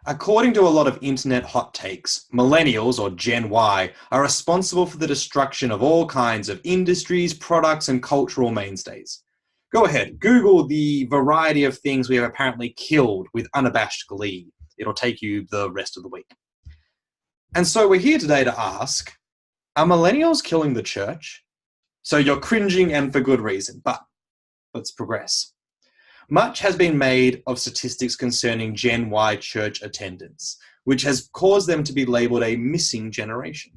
According to a lot of internet hot takes, millennials, or Gen Y, are responsible for the destruction of all kinds of industries, products, and cultural mainstays. Go ahead, Google the variety of things we have apparently killed with unabashed glee. It'll take you the rest of the week. And so we're here today to ask, are millennials killing the church? So you're cringing, and for good reason, but let's progress. Much has been made of statistics concerning Gen Y church attendance, which has caused them to be labelled a missing generation.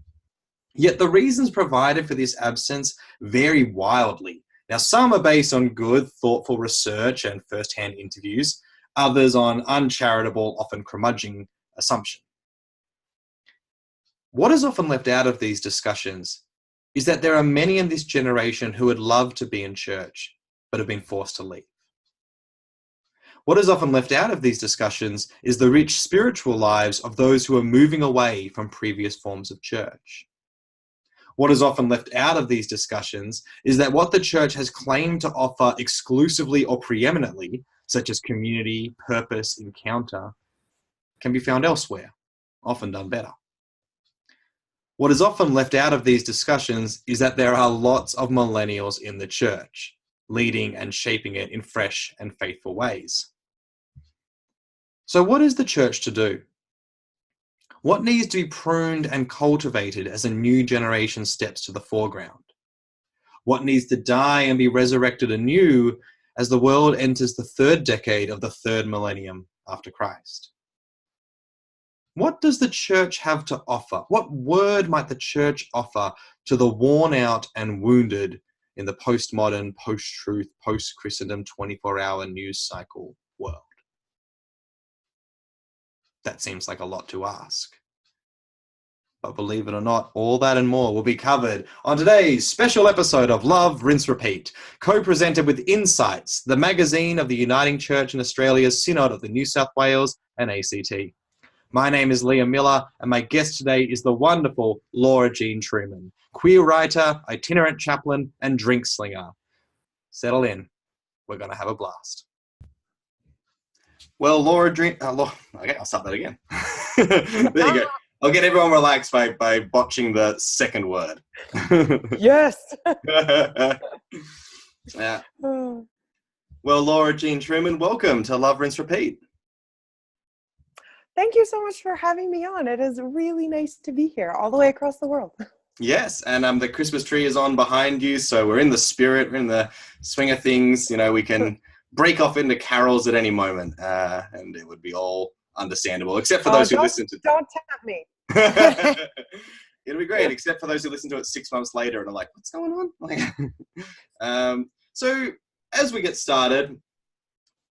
Yet the reasons provided for this absence vary wildly. Now, some are based on good, thoughtful research and first-hand interviews, others on uncharitable, often curmudgeon assumption. What is often left out of these discussions is that there are many in this generation who would love to be in church, but have been forced to leave. What is often left out of these discussions is the rich spiritual lives of those who are moving away from previous forms of church. What is often left out of these discussions is that what the church has claimed to offer exclusively or preeminently, such as community, purpose, encounter, can be found elsewhere, often done better. What is often left out of these discussions is that there are lots of millennials in the church, leading and shaping it in fresh and faithful ways. So what is the church to do? What needs to be pruned and cultivated as a new generation steps to the foreground? What needs to die and be resurrected anew as the world enters the third decade of the third millennium after Christ? What does the church have to offer? What word might the church offer to the worn out and wounded in the postmodern, post-truth, post-Christendom 24-hour news cycle world? That seems like a lot to ask. But believe it or not, all that and more will be covered on today's special episode of Love, Rinse, Repeat, co-presented with Insights, the magazine of the Uniting Church in Australia's Synod of the New South Wales and ACT. My name is Liam Miller, and my guest today is the wonderful Laura Jean Truman, queer writer, itinerant chaplain, and drink slinger. Settle in. We're going to have a blast. Well, okay, I'll start that again. There you go. I'll get everyone relaxed by botching the second word. Yes. Yeah. Well, Laura Jean Truman, welcome to Love, Rinse, Repeat. Thank you so much for having me on. It is really nice to be here all the way across the world. Yes, and the Christmas tree is on behind you, so we're in the spirit, we're in the swing of things. You know, we can break off into carols at any moment, and it would be all understandable, except for those who listen to... Don't tempt me. It'll be great, except for those who listen to it 6 months later and are like, what's going on? So, as we get started,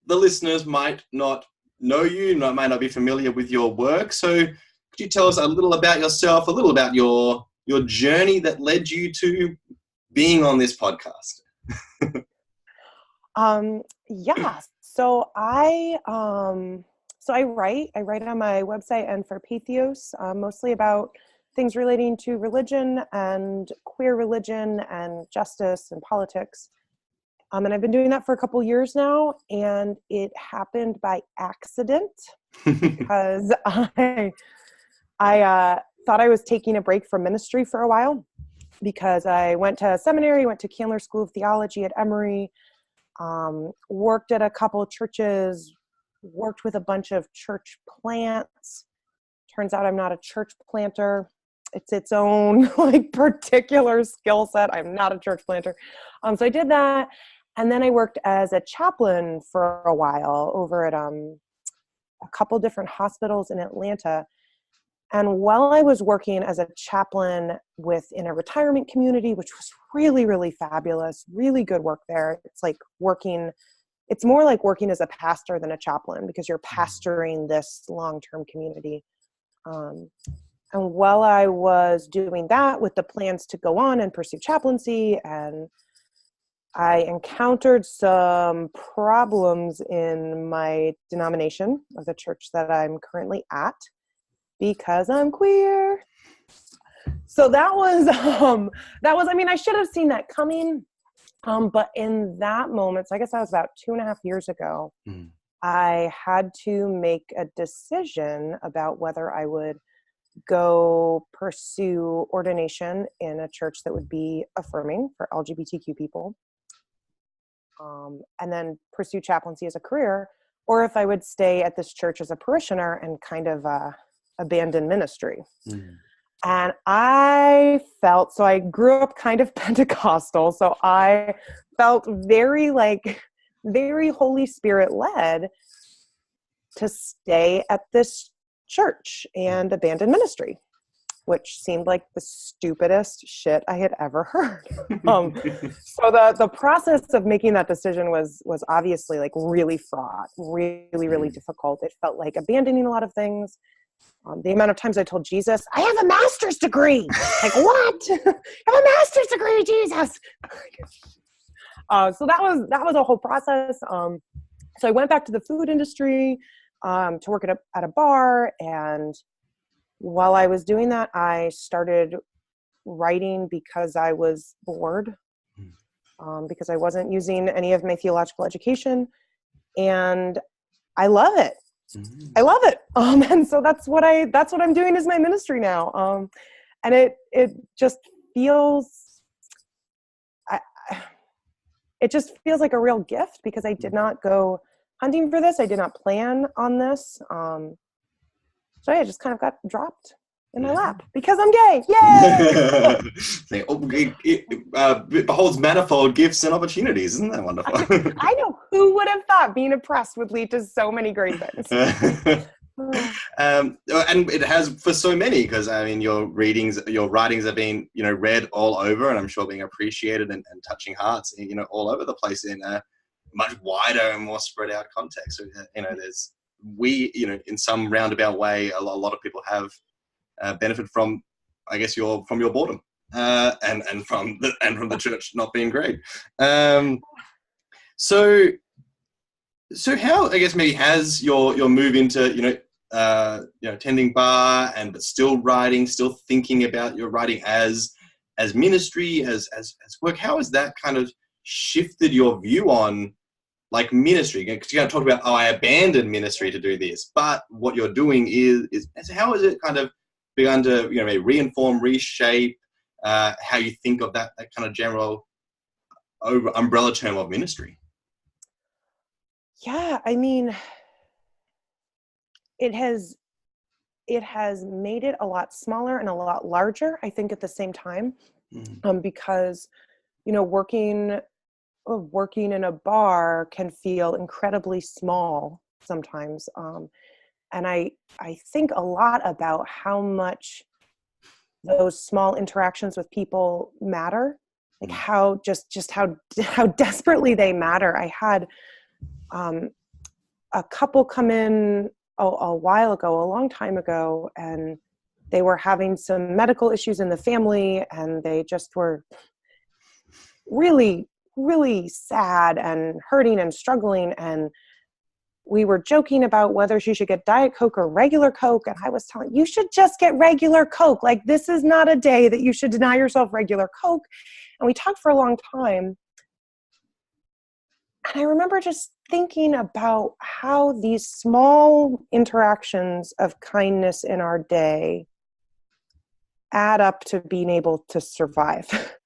the listeners might not know you, might not be familiar with your work, so could you tell us a little about yourself, a little about your journey that led you to being on this podcast? Yeah. So I write on my website and for Pathos, mostly about things relating to religion and queer religion and justice and politics. And I've been doing that for a couple years now, and it happened by accident because I thought I was taking a break from ministry for a while because I went to seminary, went to Candler School of Theology at Emory, worked at a couple of churches, worked with a bunch of church plants. Turns out I'm not a church planter. It's its own particular skill set. I'm not a church planter. So I did that. And then I worked as a chaplain for a while over at a couple different hospitals in Atlanta. And while I was working as a chaplain in a retirement community, which was really, really fabulous, really good work there. It's more like working as a pastor than a chaplain because you're pastoring this long-term community. And while I was doing that with the plans to go on and pursue chaplaincy, and I encountered some problems in my denomination of the church that I'm currently at because I'm queer. So that was, I should have seen that coming. But in that moment, so I guess that was about 2.5 years ago, I had to make a decision about whether I would go pursue ordination in a church that would be affirming for LGBTQ people, and then pursue chaplaincy as a career, or if I would stay at this church as a parishioner and kind of abandon ministry. And I grew up kind of Pentecostal, so I felt very Holy Spirit led to stay at this church and abandon ministry, which seemed like the stupidest shit I had ever heard. So the process of making that decision was obviously like really fraught, really difficult. It felt like abandoning a lot of things. The amount of times I told Jesus, I have a master's degree. Like, what? I have a master's degree, Jesus. So that was a whole process. So I went back to the food industry to work at a bar. And while I was doing that, I started writing because I was bored, because I wasn't using any of my theological education. And I love it. I love it. And so that's what I'm doing as my ministry now. And it just feels, it just feels like a real gift, because I did not go hunting for this. I did not plan on this. So I just kind of got dropped in my lap because I'm gay. Yay! It beholds manifold gifts and opportunities. Isn't that wonderful? I know. Who would have thought being oppressed would lead to so many great things? And it has for so many, because I mean, your writings are being, read all over, and I'm sure being appreciated and touching hearts, all over the place in a much wider and more spread out context. So, in some roundabout way, a lot of people have benefited from, I guess, your boredom, and from the church not being great. So how, I guess, maybe has your move into tending bar and but still writing, still thinking about your writing as ministry, as work, how has that kind of shifted your view on like ministry? Because you kind of talked about, I abandoned ministry to do this, but what you're doing is how has it kind of begun to maybe reinform, reshape how you think of that kind of general umbrella term of ministry? Yeah, I mean, it has made it a lot smaller and a lot larger, I think, at the same time, because working in a bar can feel incredibly small sometimes, and I think a lot about how much those small interactions with people matter, like how how desperately they matter. I had a couple come in a while ago, a long time ago, and they were having some medical issues in the family, and they just were really, really sad and hurting and struggling. And we were joking about whether she should get Diet Coke or regular Coke. And I was telling, you should just get regular Coke. Like, this is not a day that you should deny yourself regular Coke. And we talked for a long time. And I remember just thinking about how these small interactions of kindness in our day add up to being able to survive.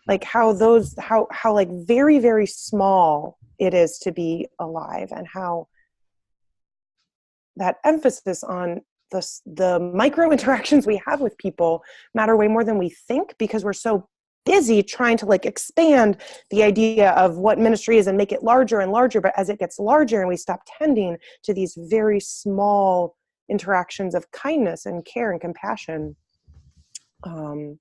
Like how like very, very small it is to be alive, and how that emphasis on the micro interactions we have with people matter way more than we think, because we're so busy trying to like expand the idea of what ministry is and make it larger and larger. But as it gets larger and we stop tending to these very small interactions of kindness and care and compassion, and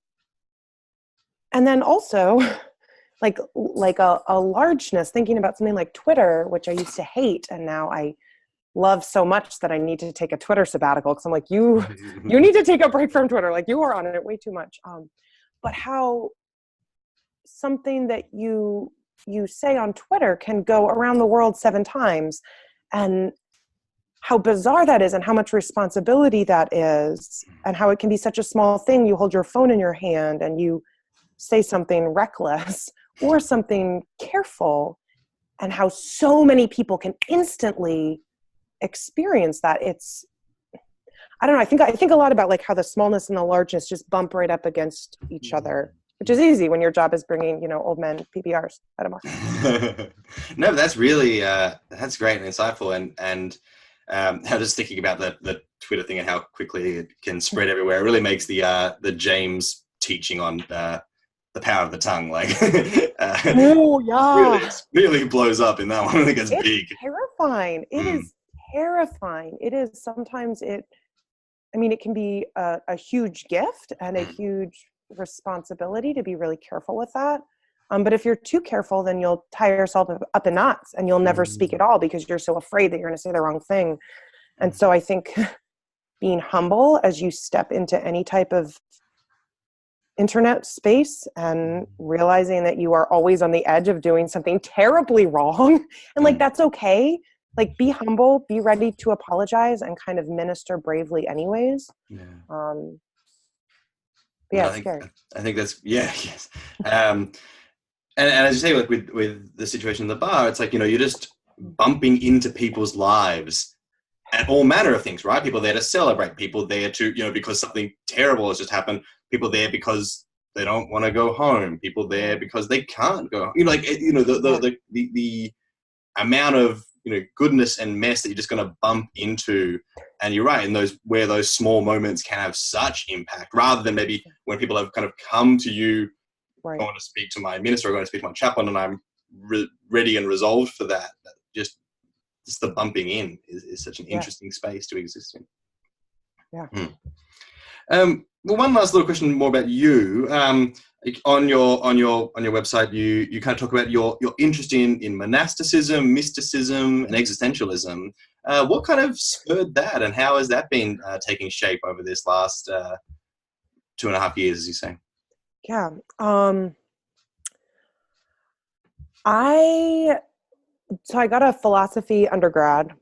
then also like a largeness, thinking about something like Twitter, which I used to hate, and now I love so much that I need to take a Twitter sabbatical, because I'm like, you need to take a break from Twitter. Like, you are on it way too much. But how something that you say on Twitter can go around the world 7 times, and how bizarre that is, and how much responsibility that is, and how it can be such a small thing. You hold your phone in your hand and you say something reckless or something careful, and how so many people can instantly experience that. It's, I don't know, I think a lot about like how the smallness and the largeness just bump right up against each other, which is easy when your job is bringing, you know, old men PBRs at a market. No, but that's really that's great and insightful, and I'm just thinking about the Twitter thing and how quickly it can spread everywhere. It really makes the James teaching on the power of the tongue, like Oh yeah, really blows up in that one. I think it's big. Terrifying. It is terrifying. It is sometimes I mean, it can be a huge gift and a huge responsibility to be really careful with that. But if you're too careful, then you'll tie yourself up in knots and you'll never speak at all because you're so afraid that you're going to say the wrong thing. And so I think being humble as you step into any type of internet space and realizing that you are always on the edge of doing something terribly wrong, and like that's okay. Like, be humble, be ready to apologize, and kind of minister bravely anyways. Yeah. Yeah, it's scary. I think that's, yes. And as you say, like with the situation in the bar, it's like, you know, you're just bumping into people's lives and all manner of things, right? People there to celebrate, people there to, you know, because something terrible has just happened, people there because they don't want to go home, people there because they can't go home. You know, like, you know, the amount of, you know, goodness and mess that you're just going to bump into. And you're right, in those small moments can have such impact, rather than maybe when people have kind of come to you, right. I want to speak to my minister, I want to speak to my chaplain, and I'm ready and resolved for that. Just the bumping in is such an interesting space to exist in. Yeah. Well, one last little question more about you. On your website, you kind of talk about your interest in monasticism, mysticism, and existentialism. What kind of spurred that, and how has that been taking shape over this last 2.5 years, as you say? Yeah. I got a philosophy undergrad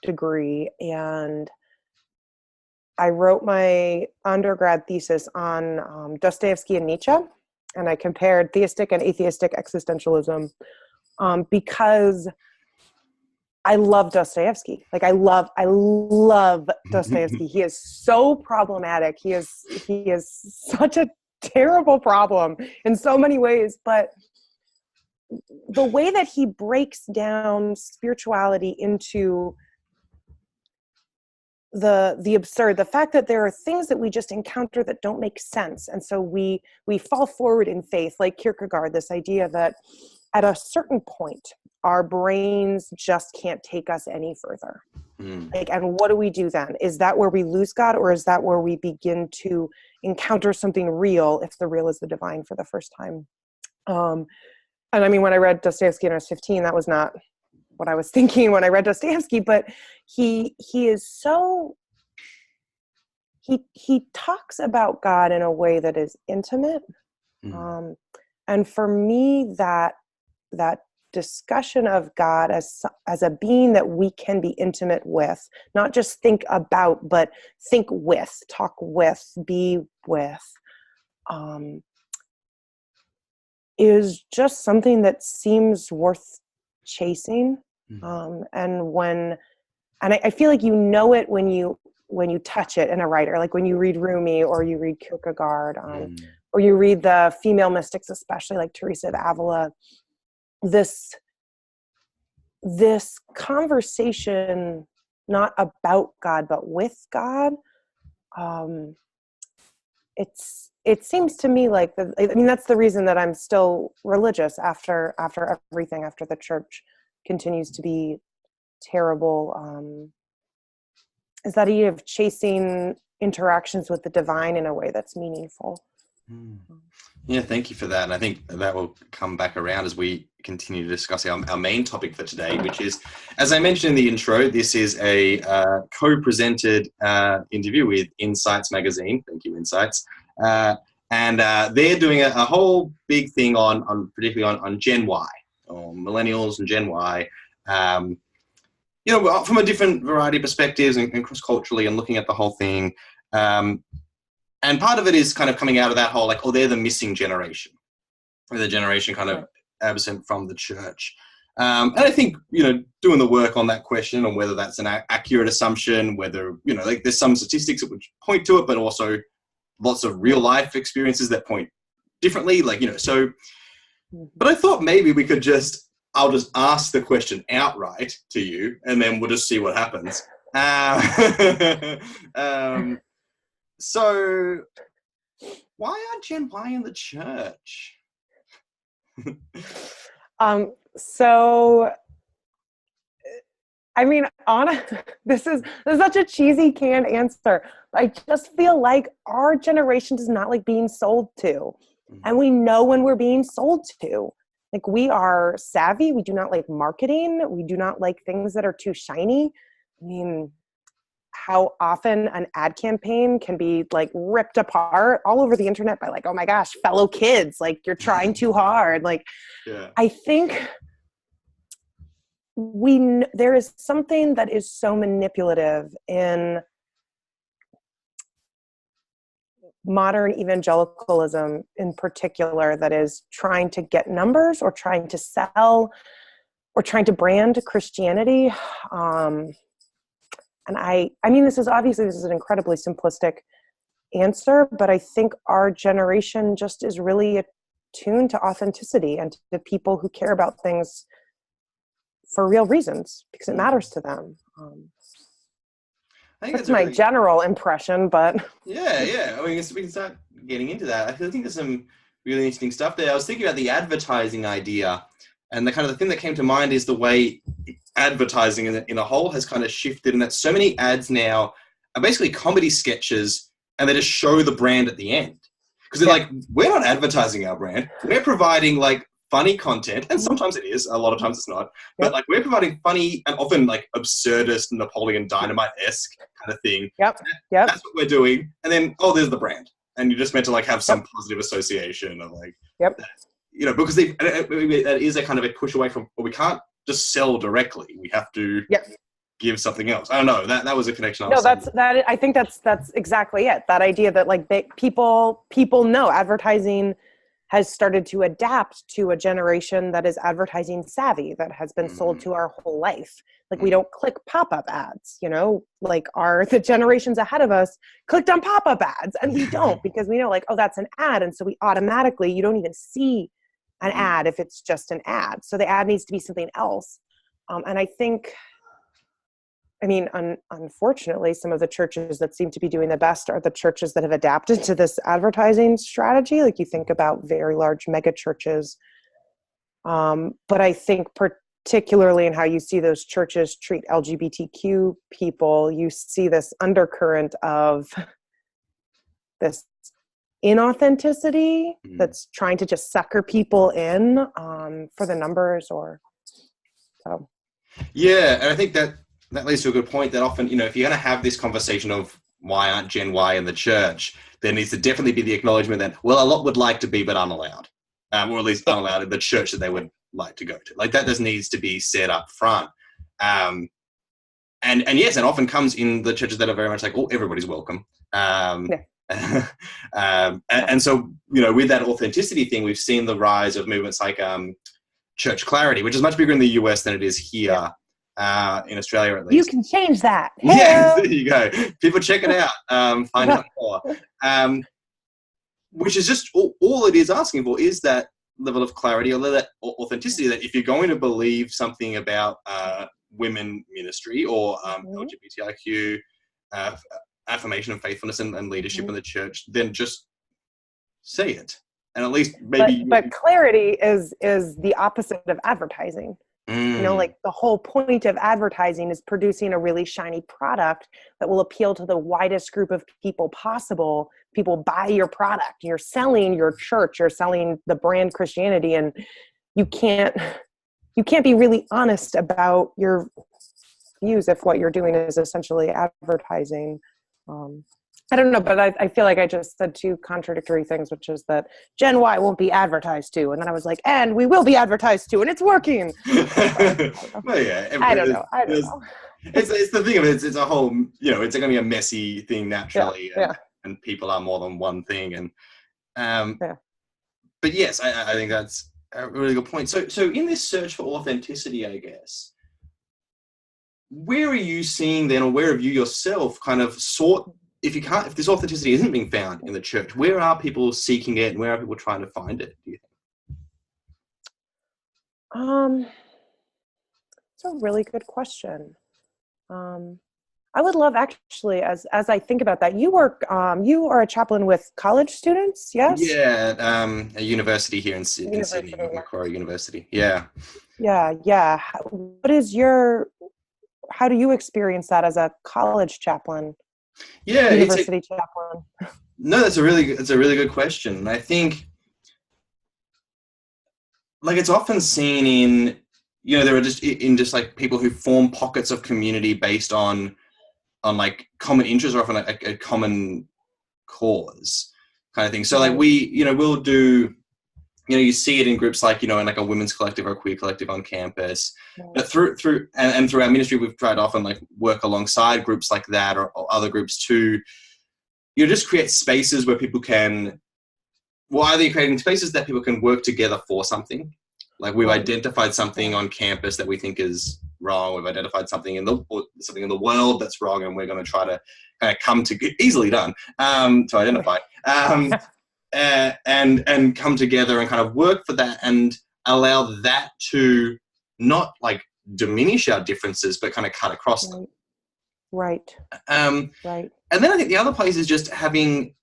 degree, and I wrote my undergrad thesis on Dostoevsky and Nietzsche, and I compared theistic and atheistic existentialism because I love Dostoevsky. Like, I love Dostoevsky. He is so problematic. He is such a terrible problem in so many ways, but the way that he breaks down spirituality into the absurd, the fact that there are things that we just encounter that don't make sense, and so we fall forward in faith, like Kierkegaard, this idea that at a certain point our brains just can't take us any further. Like, and what do we do then? Is that where we lose God, or is that where we begin to encounter something real, if the real is the divine, for the first time? And I mean, when I read Dostoevsky when I was 15, that was not what I was thinking when I read Dostoevsky, but he is so, he talks about God in a way that is intimate. And for me, that discussion of God as a being that we can be intimate with, not just think about, but think with, talk with, be with, is just something that seems worth chasing. And I feel like you know it when you touch it in a writer, like when you read Rumi or you read Kierkegaard, or you read the female mystics, especially like Teresa of Avila. This conversation, not about God, but with God. It seems to me like that's the reason that I'm still religious after everything, after the church continues to be terrible, is that idea of chasing interactions with the divine in a way that's meaningful. Yeah, thank you for that. And I think that will come back around as we continue to discuss our main topic for today, which is, as I mentioned in the intro, this is a co-presented interview with Insights magazine. Thank you, Insights. And they're doing a whole big thing on particularly on Gen Y, or Millennials and Gen Y. You know, from a different variety of perspectives and cross-culturally, and looking at the whole thing. And part of it is kind of coming out of that whole, like, oh, they're the missing generation. Or the generation kind of absent from the church. And I think, doing the work on that question on whether that's an accurate assumption, whether, like there's some statistics that would point to it, but also lots of real life experiences that point differently. So, but I thought maybe we could I'll just ask the question outright to you, and then we'll just see what happens. So why aren't Gen Y in the church? So, I mean, this is such a cheesy canned answer. I just feel like our generation does not like being sold to. And we know when we're being sold to. Like, we are savvy. We do not like marketing. We do not like things that are too shiny. I mean, how often an ad campaign can be like ripped apart all over the internet by like, oh my gosh, fellow kids, like you're trying too hard. Like, yeah. I think there is something that is so manipulative in modern evangelicalism in particular, that is trying to get numbers or trying to sell or trying to brand Christianity. And I mean, this is an incredibly simplistic answer, but I think our generation just is really attuned to authenticity and to people who care about things for real reasons because it matters to them. I think that's my general impression, but yeah. I mean, we can start getting into that. I think there's some really interesting stuff there. I was thinking about the advertising idea, and the thing that came to mind is the way advertising in a whole has kind of shifted, and that so many ads now are basically comedy sketches, and they just show the brand at the end. Because they're like, we're not advertising our brand. We're providing like funny content, and sometimes it is, a lot of times it's not, but like we're providing funny and often like absurdist Napoleon Dynamite-esque kind of thing. Yep. That's what we're doing. And then, there's the brand. And you're just meant to like have some positive association of like, because that is a kind of a push away from, we can't just sell directly. We have to give something else. I don't know. That was a connection. I think that's exactly it. That idea that like people know advertising has started to adapt to a generation that is advertising savvy, that has been sold to our whole life. Like we don't click pop-up ads, like the generations ahead of us clicked on pop-up ads, and we don't, because we know like, that's an ad. And so we automatically, you don't even see an ad if it's just an ad. So the ad needs to be something else. And I think, unfortunately, some of the churches that seem to be doing the best are the churches that have adapted to this advertising strategy. Like you think about very large mega churches. But I think particularly in how you see those churches treat LGBTQ people, you see this undercurrent of this inauthenticity that's trying to just sucker people in for the numbers or so. Yeah, and I think that leads to a good point that often, if you're going to have this conversation of why aren't Gen Y in the church, there needs to definitely be the acknowledgement that, well, a lot would like to be, but unallowed, or at least unallowed in the church that they would like to go to. Like that just needs to be said up front. And yes, it often comes in the churches that are very much like, everybody's welcome. And so, with that authenticity thing, we've seen the rise of movements like Church Clarity, which is much bigger in the US than it is here. In Australia, at least. You can change that. Yeah, there you go. People check it out. Find out more. Which is just all it is asking for is that level of clarity or that authenticity, that if you're going to believe something about women ministry or LGBTIQ affirmation of faithfulness and leadership in the church, then just say it. And at least maybe... But clarity is the opposite of advertising. Like the whole point of advertising is producing a really shiny product that will appeal to the widest group of people possible. People buy your product. You're selling your church. You're selling the brand Christianity, and you can't be really honest about your views if what you're doing is essentially advertising. I don't know, but I feel like I just said two contradictory things, which is that Gen Y won't be advertised to. And then I was like, and we will be advertised to, and it's working. Well, yeah. I don't know. It's the thing of it. It's a whole, it's going to be a messy thing naturally. And people are more than one thing. And, but yes, I think that's a really good point. So in this search for authenticity, I guess, where are you seeing then, or where have you yourself kind of sought, if this authenticity isn't being found in the church, where are people seeking it and where are people trying to find it, do you think? It's a really good question. I would love, actually, as I think about that, you are a chaplain with college students, yes? Yeah, a university here in Sydney, Macquarie University. Yeah. Yeah. How do you experience that as a college chaplain? Yeah, university chaplain. No, it's a really good question. And I think, like, it's often seen in, there are just like people who form pockets of community based on like common interests, or often a common cause kind of thing. So like we'll do, you see it in groups like, in like a women's collective or a queer collective on campus. But through our ministry, we've tried to often like work alongside groups like that or other groups to, just create spaces where people can, either creating spaces that people can work together for something. Like we've identified something on campus that we think is wrong. We've identified something in the world that's wrong, and we're going to try to kind of come to easily done to identify and come together and kind of work for that and allow that to not like diminish our differences, but kind of cut across them. Right. Right. And then I think the other place is just having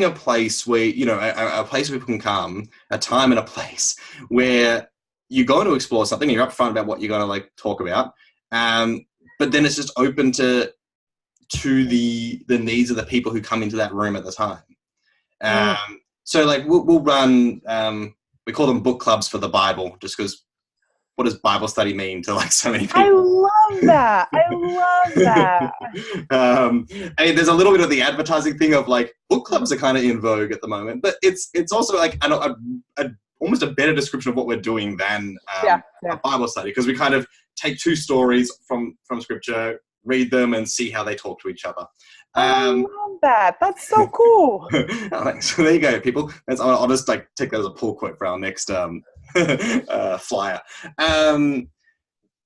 a place where, a place where people can come, a time and a place where you're going to explore something, you're upfront about what you're going to like talk about, but then it's just open to the needs of the people who come into that room at the time. So like we'll run, we call them book clubs for the Bible, just because what does Bible study mean to like so many people? I love that. I mean, there's a little bit of the advertising thing of like book clubs are kind of in vogue at the moment, but it's also like almost a better description of what we're doing than a Bible study, because we kind of take two stories from Scripture, read them, and see how they talk to each other. I love that. That's so cool. So there you go, people. I'll just like take that as a pull quote for our next flyer.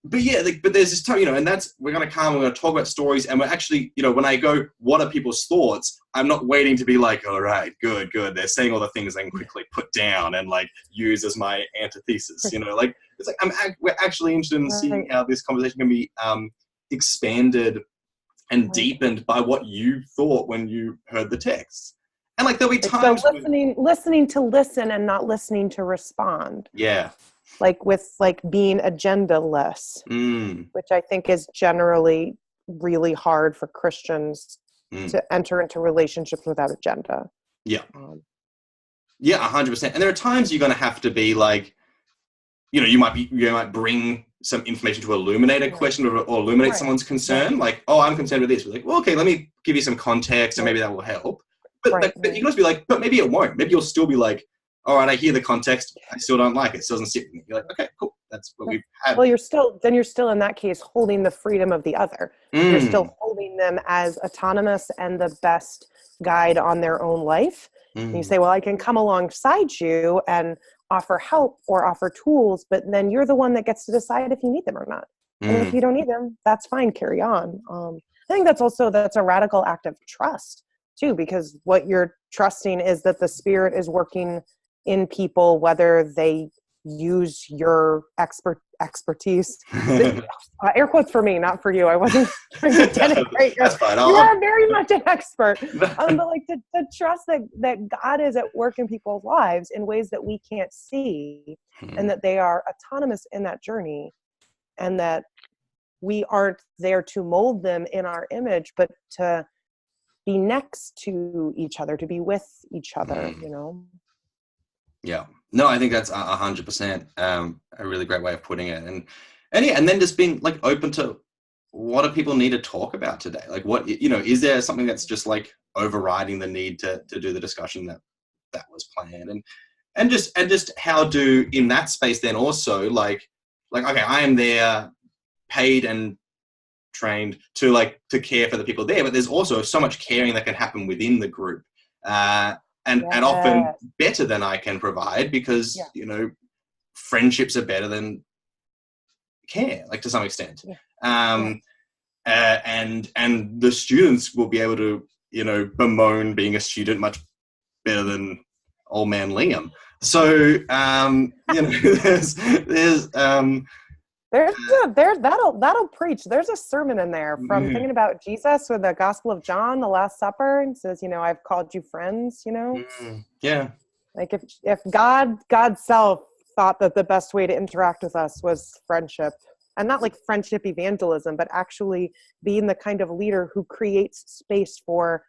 But yeah, but there's this time, and that's, we're going to come, we're going to talk about stories, and we're actually, when I go, what are people's thoughts? I'm not waiting to be like, all right, good. They're saying all the things I can quickly put down and like use as my antithesis, like, it's like, we're actually interested in seeing how this conversation can be expanded and deepened by what you thought when you heard the text. And like, there'll be times listening to listen and not listening to respond. Yeah. Like with like being agendaless, which I think is generally really hard for Christians to enter into relationships without agenda. Yeah. 100%. And there are times you're going to have to be like, you might bring some information to illuminate a question or illuminate someone's concern. Like, oh, I'm concerned with this. We're like, well, okay, let me give you some context and maybe that will help. But you can just be like, but maybe it won't. Maybe you'll still be like, all right, I hear the context, I still don't like it. It still doesn't sit with me. You're like, okay, cool. That's what we've had. Well, you're still in that case holding the freedom of the other. You're still holding them as autonomous and the best guide on their own life. And you say, well, I can come alongside you and offer help or offer tools, but then you're the one that gets to decide if you need them or not. And if you don't need them, that's fine, carry on. I think that's a radical act of trust too, because what you're trusting is that the Spirit is working in people, whether they use your expertise. Air quotes for me, not for you. I wasn't trying to denigrate you. You are very much an expert. But like to trust that God is at work in people's lives in ways that we can't see, and that they are autonomous in that journey, and that we aren't there to mold them in our image, but to be next to each other, to be with each other, Yeah, no, I think that's 100% a really great way of putting it. And then just being like open to what do people need to talk about today? Like what, is there something that's just like overriding the need to do the discussion that was planned, and just how do in that space then also like, okay, I am there paid and trained to care for the people there, but there's also so much caring that can happen within the group. and often better than I can provide, because friendships are better than care, like to some extent. And the students will be able to bemoan being a student much better than old man Liam. So that'll preach. There's a sermon in there from thinking about Jesus with the Gospel of John, the Last Supper, and says, I've called you friends, Like if God's self thought that the best way to interact with us was friendship, and not like friendship evangelism, but actually being the kind of leader who creates space for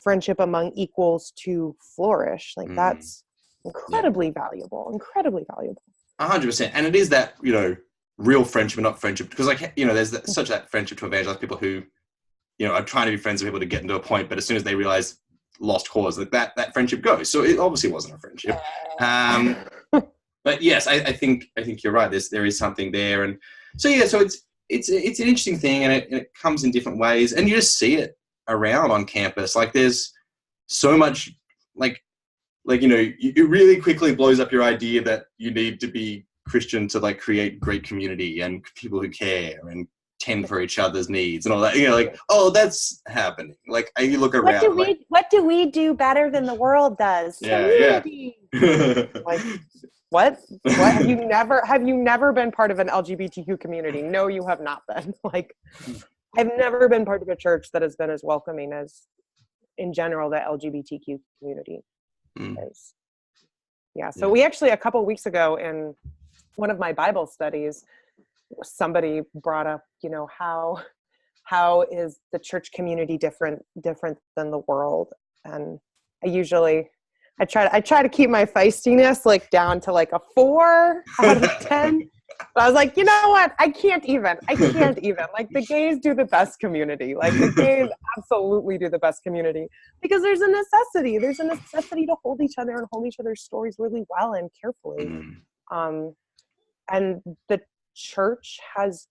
friendship among equals to flourish. Like that's incredibly valuable, 100%. And it is that, real friendship and not friendship, because there's such that friendship to evangelize people who are trying to be friends with people to get into a point, but as soon as they realize lost cause, that friendship goes. So it obviously wasn't a friendship. But yes, I think you're right. There is something there. And so it's an interesting thing, and it comes in different ways, and you just see it around on campus. Like there's so much it really quickly blows up your idea that you need to be Christian to create great community and people who care and tend for each other's needs and all that. Oh, that's happening. You look around. What do we do better than the world does? Community. What? Have you never been part of an LGBTQ community? No, you have not been. I've never been part of a church that has been as welcoming as, in general, the LGBTQ community is. So we actually, a couple weeks ago in one of my Bible studies, somebody brought up, how is the church community different than the world? And I try to keep my feistiness down to a 4 out of 10. But I was like, you know what? I can't even. The gays do the best community. The gays absolutely do the best community, because there's a necessity. There's a necessity to hold each other and hold each other's stories really well and carefully. And the church has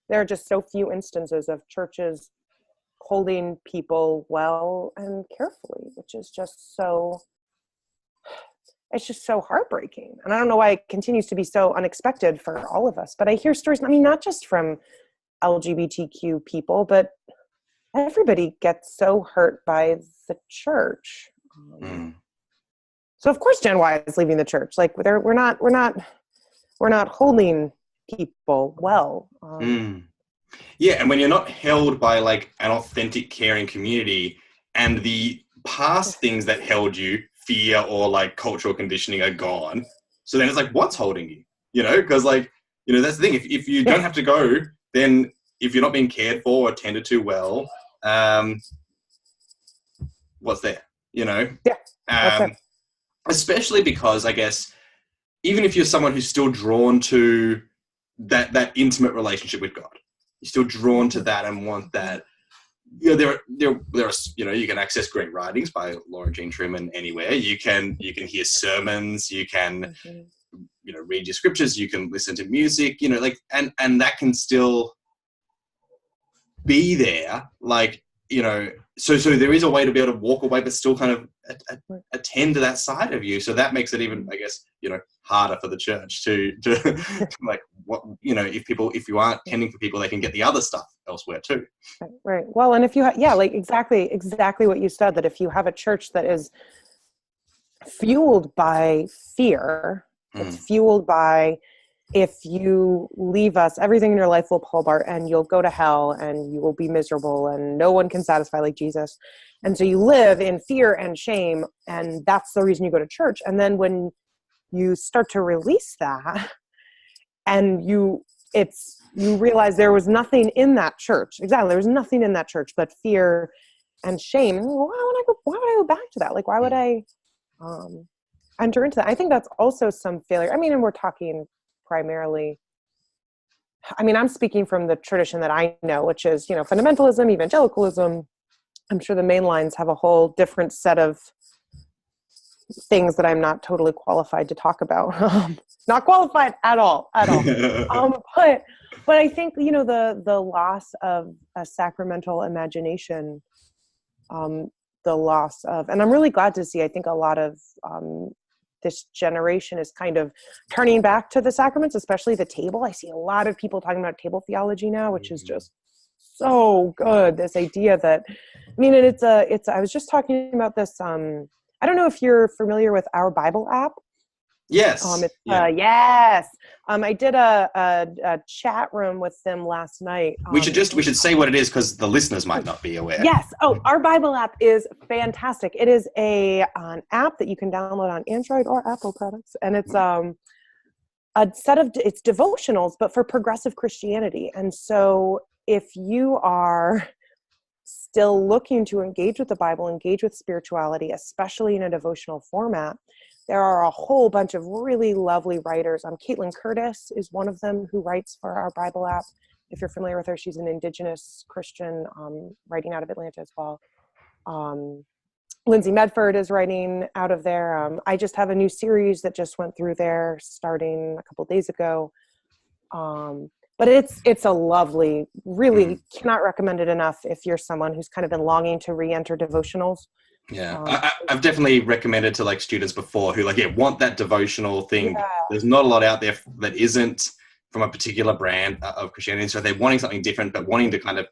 there are just so few instances of churches holding people well and carefully, which is it's just so heartbreaking. And I don't know why it continues to be so unexpected for all of us. But I hear stories, not just from LGBTQ people, but everybody gets so hurt by the church. So of course Gen Y is leaving the church. We're not holding people well. Yeah, and when you're not held by an authentic, caring community, and the past things that held you, fear or cultural conditioning, are gone, so then it's what's holding you? Because that's the thing. If you don't have to go, then if you're not being cared for or tended to well, what's there? Especially because I guess even if you're someone who's still drawn to that intimate relationship with God, you're still drawn to that and want that. There are you can access great writings by Laura Jean Truman anywhere. You can hear sermons. You can read your scriptures. You can listen to music. And that can still be there. So there is a way to be able to walk away, but still kind of attend to that side of you. So that makes it even, I guess, harder for the church to if you aren't tending for people, they can get the other stuff elsewhere too. Right. Well, and if you exactly what you said, that if you have a church that is fueled by fear, it's fueled by, if you leave us, everything in your life will fall apart and you'll go to hell and you will be miserable and no one can satisfy like Jesus. And so you live in fear and shame, and that's the reason you go to church. And then when you start to release that and you realize there was nothing in that church. Exactly. There was nothing in that church but fear and shame. Why would I go back to that? Why would I enter into that? I think that's also some failure. And we're talking primarily, I'm speaking from the tradition that I know, which is, fundamentalism, evangelicalism. I'm sure the mainlines have a whole different set of things that I'm not totally qualified to talk about. Not qualified at all. But I think, the loss of a sacramental imagination loss of, and I'm really glad to see, I think a lot of this generation is kind of turning back to the sacraments, especially the table. I see a lot of people talking about table theology now, which is just so good. This idea that, I mean, and I was just talking about this, I don't know if you're familiar with Our Bible app. Yes. Yes. I did a chat room with them last night. We should say what it is because the listeners might not be aware. Yes. Oh, Our Bible app is fantastic. It is an app that you can download on Android or Apple products, and it's a set of it's devotionals, but for progressive Christianity. And so, if you are still looking to engage with the Bible, engage with spirituality, especially in a devotional format, there are a whole bunch of really lovely writers. Caitlin Curtis is one of them who writes for Our Bible app. If you're familiar with her, she's an Indigenous Christian writing out of Atlanta as well. Lindsay Medford is writing out of there. I just have a new series that just went through there starting a couple days ago. But it's a lovely, really cannot recommend it enough if you're someone who's kind of been longing to re-enter devotionals. Yeah, I've definitely recommended to like students before who want that devotional thing. Yeah. There's not a lot out there that isn't from a particular brand of Christianity. So they're wanting something different, but wanting to kind of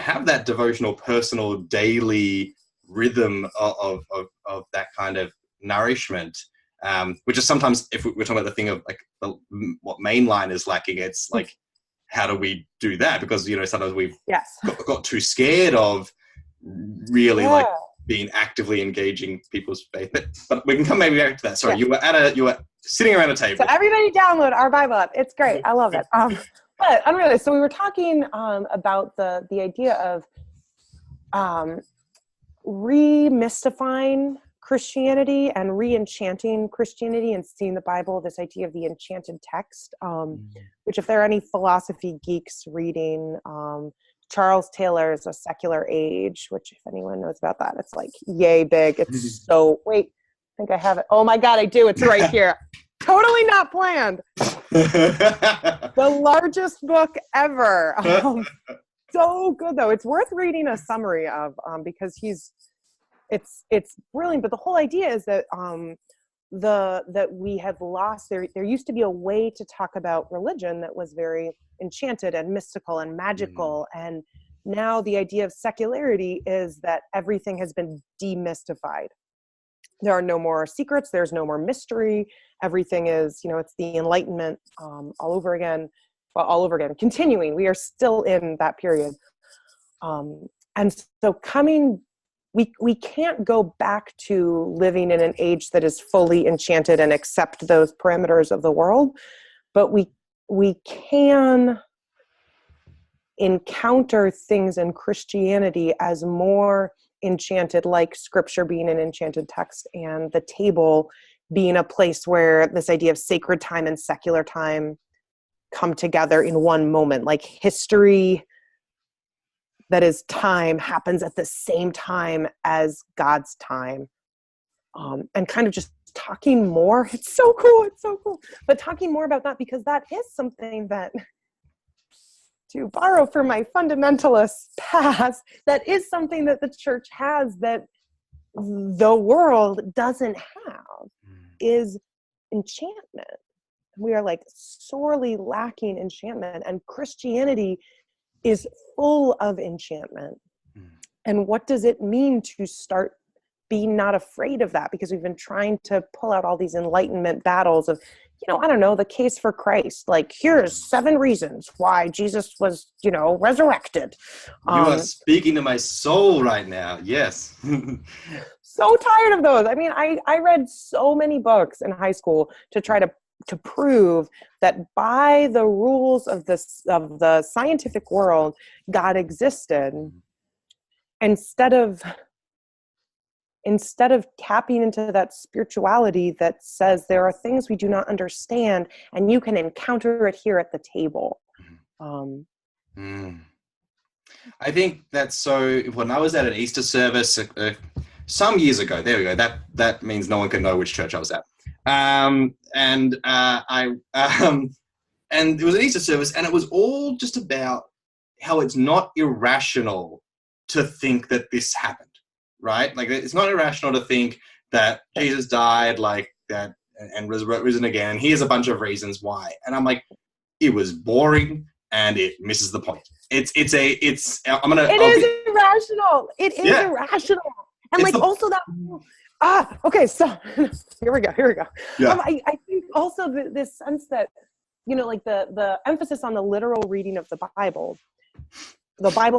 have that devotional, personal, daily rhythm of that kind of nourishment. Which is sometimes, if we're talking about the thing of what mainline is lacking, it's like, how do we do that? Because sometimes we've got too scared of really being actively engaging people's faith. But we can come maybe back to that. Sorry, you were sitting around a table. So everybody download Our Bible app. It's great. I love it. But unrealized. So we were talking about the idea of remystifying Christianity and re-enchanting Christianity and seeing the Bible, this idea of the enchanted text, which if there are any philosophy geeks reading, Charles Taylor's A Secular Age, which if anyone knows about that, it's like yay big. It's so, wait, I think I have it. Oh my God, I do. It's right here. Totally not planned. The largest book ever. So good though. It's worth reading a summary of because it's brilliant. But the whole idea is that that we have lost. There used to be a way to talk about religion that was very enchanted and mystical and magical, and now the idea of secularity is that everything has been demystified. There are no more secrets. There's no more mystery. Everything is, it's the Enlightenment all over again. Well, all over again, continuing. We are still in that period. And so we can't go back to living in an age that is fully enchanted and accept those parameters of the world, but we can encounter things in Christianity as more enchanted, like Scripture being an enchanted text and the table being a place where this idea of sacred time and secular time come together in one moment, like history that is time happens at the same time as God's time. And kind of just talking more. It's so cool. But talking more about that, because that is something that, to borrow from my fundamentalist past, that is something that the church has that the world doesn't have, is enchantment. We are sorely lacking enchantment, and Christianity is full of enchantment. And what does it mean to start being not afraid of that? Because we've been trying to pull out all these Enlightenment battles of, I don't know, the case for Christ. Here's 7 reasons why Jesus was, resurrected. You are speaking to my soul right now. Yes. So tired of those. I mean, I read so many books in high school to try to prove that by the rules of the scientific world, God existed. Instead of tapping into that spirituality that says there are things we do not understand and you can encounter it here at the table. I think that's so. When I was at an Easter service some years ago, there we go. That means no one can know which church I was at. And it was an Easter service, and it was all just about how it's not irrational to think that this happened. right? Like, it's not irrational to think that Jesus died like that and risen again. Here's a bunch of reasons why. And I'm like, it was boring and it misses the point. It is irrational. It is irrational. And like also that, okay, so here we go. Yeah. I think also this sense that, you know, like the emphasis on the literal reading of the Bible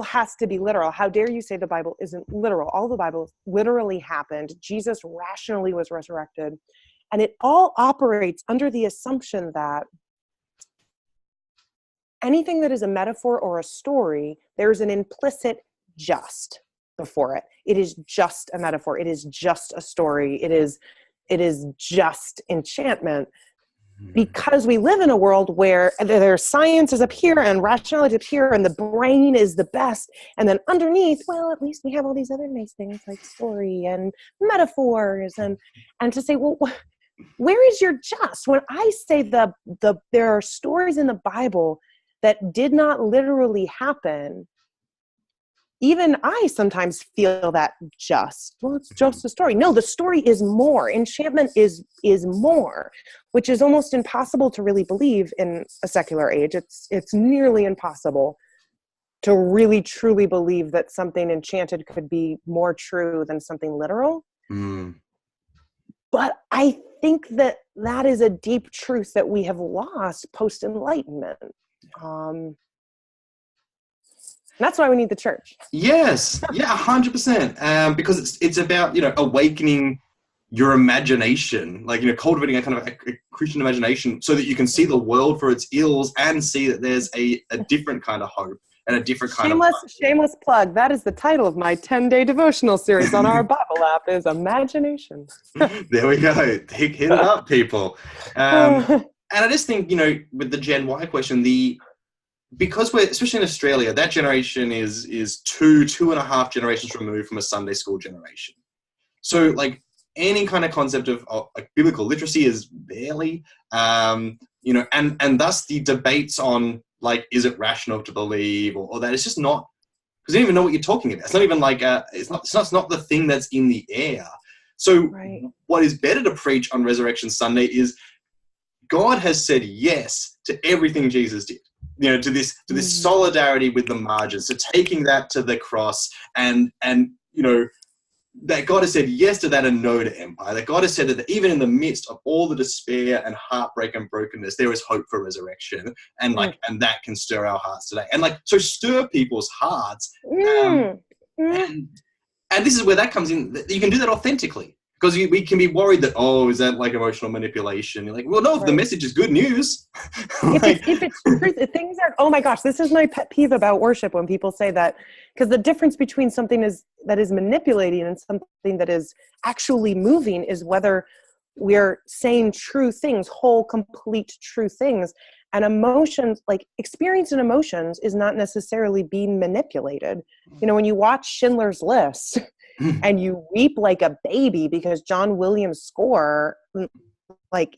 has to be literal. How dare you say the Bible isn't literal? All the Bible literally happened. Jesus rationally was resurrected. And it all operates under the assumption that anything that is a metaphor or a story, there's an implicit just before it. It is just a metaphor. It is just a story. It is just enchantment. Because we live in a world where there's science is up here and rationality is up here and the brain is the best. And then underneath, well, at least we have all these other nice things like story and metaphors and to say, well, where is your just? When I say there are stories in the Bible that did not literally happen, even I sometimes feel that it's just a story. No, the story is more. Enchantment is more, which is almost impossible to really believe in a secular age. It's nearly impossible to really truly believe that something enchanted could be more true than something literal. But I think that is a deep truth that we have lost post-Enlightenment. That's why we need the church. Yes, yeah, 100%. Because it's about, you know, awakening your imagination, like, you know, cultivating a kind of a Christian imagination so that you can see the world for its ills and see that there's a different kind of hope and a different kind of shameless plug. That is the title of my 10-day devotional series on our Bible app is Imagination. There we go. Hit it up, people. And I just think, you know, with the Gen Y question, because we're, especially in Australia, that generation is 2.5 generations removed from a Sunday school generation. So like any kind of concept of like biblical literacy is barely, you know, and thus the debates on like, is it rational to believe or that, it's just not, because they don't even know what you're talking about. It's not even like, it's not the thing that's in the air. So what is better to preach on Resurrection Sunday is God has said yes to everything Jesus did. You know, to this solidarity with the margins, to taking that to the cross, and you know, that God has said yes to that and no to empire. That God has said that even in the midst of all the despair and heartbreak and brokenness, there is hope for resurrection, and like, and that can stir our hearts today, and like, so stir people's hearts, and this is where that comes in. You can do that authentically. Because we can be worried that, is that like emotional manipulation? You're like, well, no, if the message is good news. If it's truth, things are, oh my gosh, this is my pet peeve about worship when people say that, because the difference between something that is manipulating and something that is actually moving is whether we're saying true things, whole, complete true things. And emotions, like experience and emotions is not necessarily being manipulated. You know, when you watch Schindler's List, and you weep like a baby because John Williams' score, like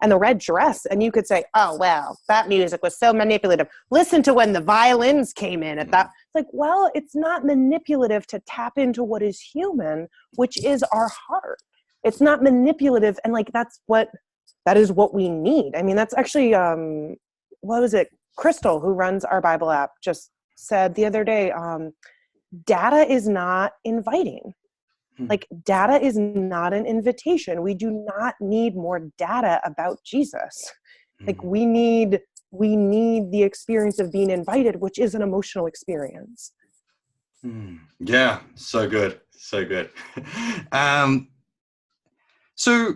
and the red dress, and you could say, oh, well, that music was so manipulative. Listen to when the violins came in at that. It's like, well, it's not manipulative to tap into what is human, which is our heart. It's not manipulative. And like, that is what we need. I mean, that's actually, what was it? Crystal, who runs our Bible app, just said the other day, data is not inviting. Like, data is not an invitation. We do not need more data about Jesus. Like, we need the experience of being invited, which is an emotional experience. Yeah, so good. So good. So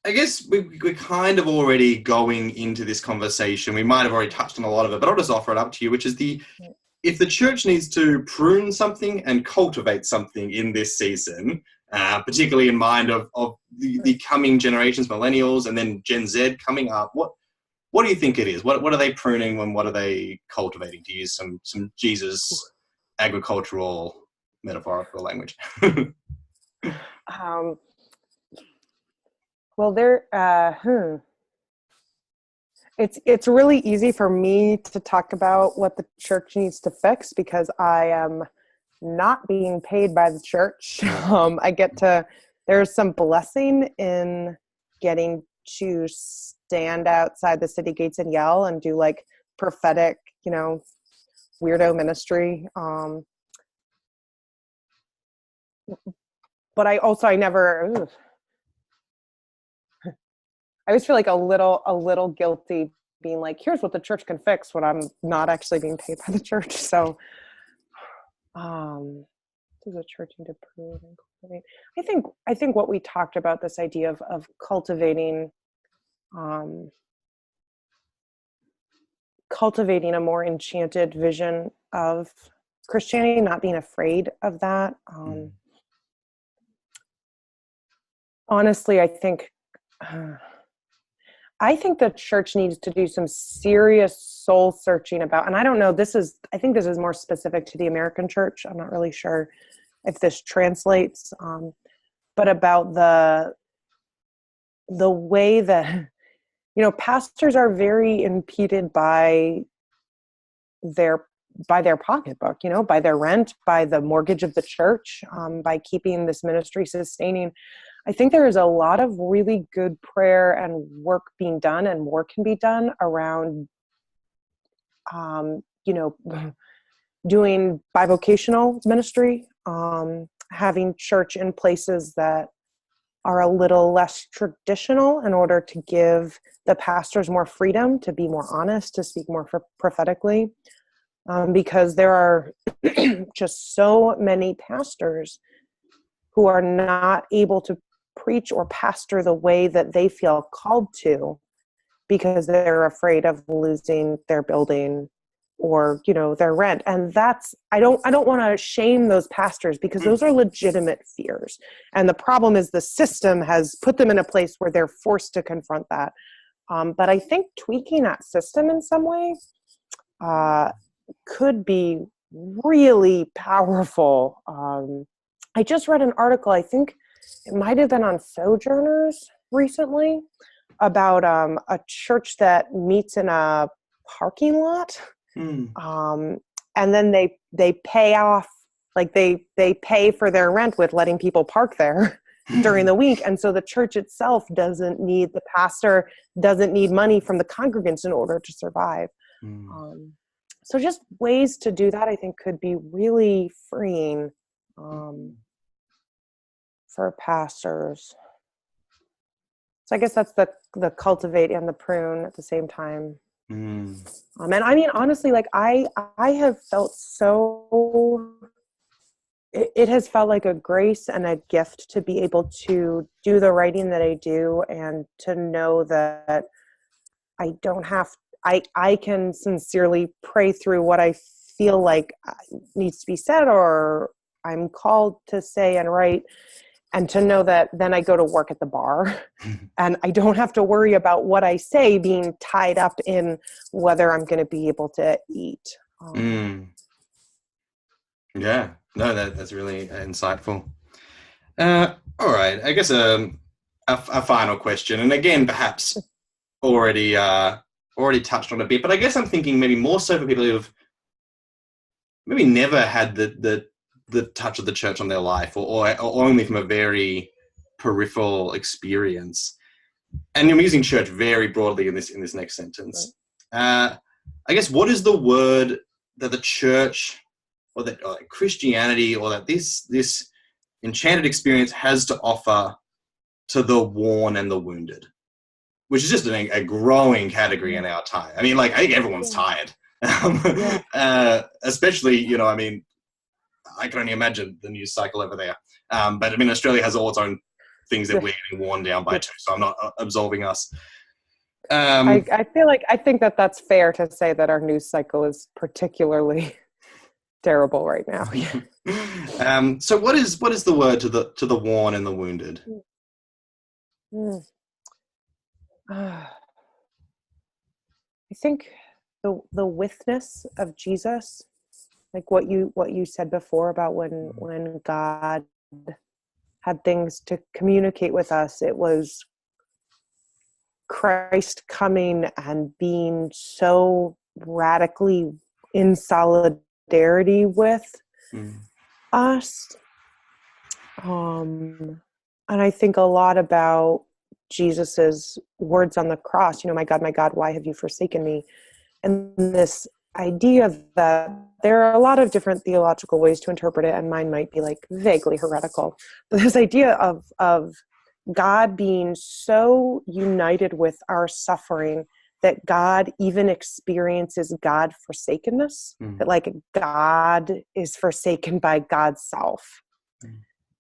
I guess we're kind of already going into this conversation. We might have already touched on a lot of it, but I'll just offer it up to you, which is if the church needs to prune something and cultivate something in this season, particularly in mind of the coming generations, millennials, and then Gen Z coming up, what do you think it is? What are they pruning and what are they cultivating, to use some Jesus agricultural metaphorical language? Well, It's really easy for me to talk about what the church needs to fix because I am not being paid by the church. There's some blessing in getting to stand outside the city gates and yell and do like prophetic, weirdo ministry. But I always feel like a little guilty being like, here's what the church can fix when I'm not actually being paid by the church. So, does the church need to prove and cultivate? I think what we talked about, this idea of cultivating a more enchanted vision of Christianity, not being afraid of that. Honestly, I think the church needs to do some serious soul searching about, and I don't know, I think this is more specific to the American church. I'm not really sure if this translates, but about the way that, pastors are very impeded by their pocketbook, by their rent, by the mortgage of the church, by keeping this ministry sustaining. I think there is a lot of really good prayer and work being done, and more can be done around, doing bivocational ministry, having church in places that are a little less traditional in order to give the pastors more freedom to be more honest, to speak more prophetically, because there are just so many pastors who are not able to preach or pastor the way that they feel called to because they're afraid of losing their building or, their rent. And I don't want to shame those pastors because those are legitimate fears. And the problem is the system has put them in a place where they're forced to confront that. But I think tweaking that system in some way could be really powerful. I just read an article, I think it might have been on Sojourners recently, about a church that meets in a parking lot. And then they pay off, like they pay for their rent with letting people park there during the week. And so the church itself the pastor doesn't need money from the congregants in order to survive. So just ways to do that, I think, could be really freeing for pastors. So I guess that's the cultivate and the prune at the same time. And I mean, honestly, like I have felt it has felt like a grace and a gift to be able to do the writing that I do, and to know that I don't have, I can sincerely pray through what I feel like needs to be said or I'm called to say and write, and to know that then I go to work at the bar and I don't have to worry about what I say being tied up in whether I'm going to be able to eat. Yeah, no, that's really insightful. All right, I guess a final question, and again, perhaps already touched on a bit, but I guess I'm thinking maybe more so for people who've maybe never had the touch of the church on their life, or only from a very peripheral experience. And I'm using church very broadly in this next sentence. Right. I guess, what is the word that the church or that Christianity or that this enchanted experience has to offer to the worn and the wounded, which is just a growing category in our time. I mean, like, I think everyone's tired, especially, I mean, I can only imagine the news cycle over there. But I mean, Australia has all its own things that we're getting worn down by too, so I'm not absolving us. I think that's fair to say that our news cycle is particularly terrible right now. So what is the word to the worn and the wounded? I think the withness of Jesus, like what you said before about when God had things to communicate with us, it was Christ coming and being so radically in solidarity with us. And I think a lot about Jesus's words on the cross, my God, why have you forsaken me? And this idea that there are a lot of different theological ways to interpret it, and mine might be like vaguely heretical, but this idea of God being so united with our suffering that God even experiences God forsakenness, that like God is forsaken by God's self.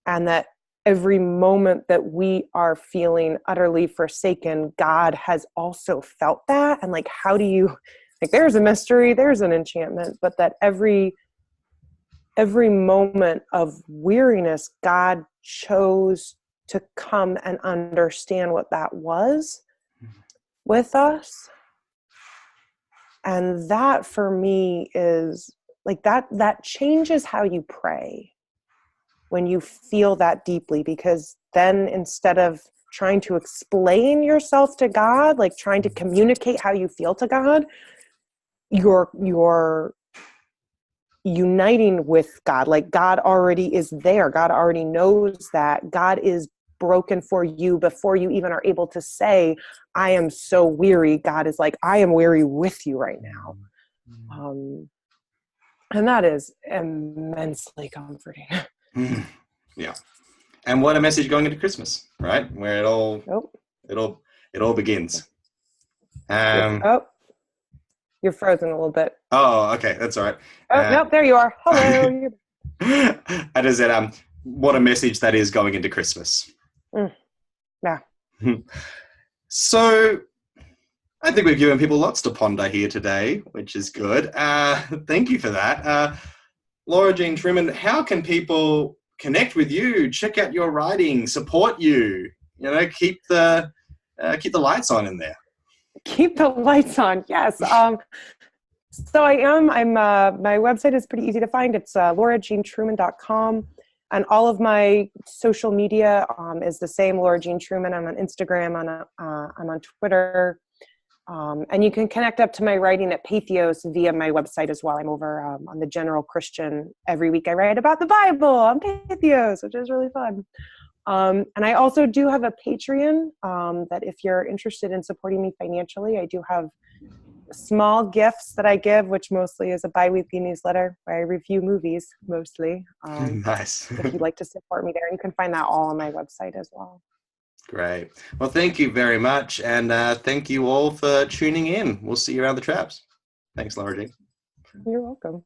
And that every moment that we are feeling utterly forsaken, God has also felt that. And like, how do you, like, there's a mystery, there's an enchantment, but that every moment of weariness, God chose to come and understand what that was with us. And that for me is like, that changes how you pray when you feel that deeply, because then instead of trying to explain yourself to God, like trying to communicate how you feel to God, you're uniting with God. Like God already is there. God already knows that. God is broken for you before you even are able to say, I am so weary. God is like, I am weary with you right now. And that is immensely comforting. Yeah. And what a message going into Christmas, right? Where it all begins. You're frozen a little bit. Oh, okay, that's all right. Nope, there you are. Hello. I just said, what a message that is going into Christmas. Yeah. So I think we've given people lots to ponder here today, which is good. Thank you for that. Laura Jean Truman, how can people connect with you, check out your writing, support you, keep the lights on in there? Keep the lights on. Yes. So I'm my website is pretty easy to find. It's laurajeantruman.com, and all of my social media is the same, Laura Jean Truman. I'm on Instagram, I'm on Twitter. And you can connect up to my writing at Patheos via my website as well. I'm over on the General Christian. Every week I write about the Bible on Patheos, which is really fun. And I also do have a Patreon that if you're interested in supporting me financially, I do have small gifts that I give, which mostly is a bi-weekly newsletter where I review movies mostly. Nice. If you'd like to support me there, you can find that all on my website as well. Great. Well, thank you very much. And thank you all for tuning in. We'll see you around the traps. Thanks, Laura Jean. You're welcome.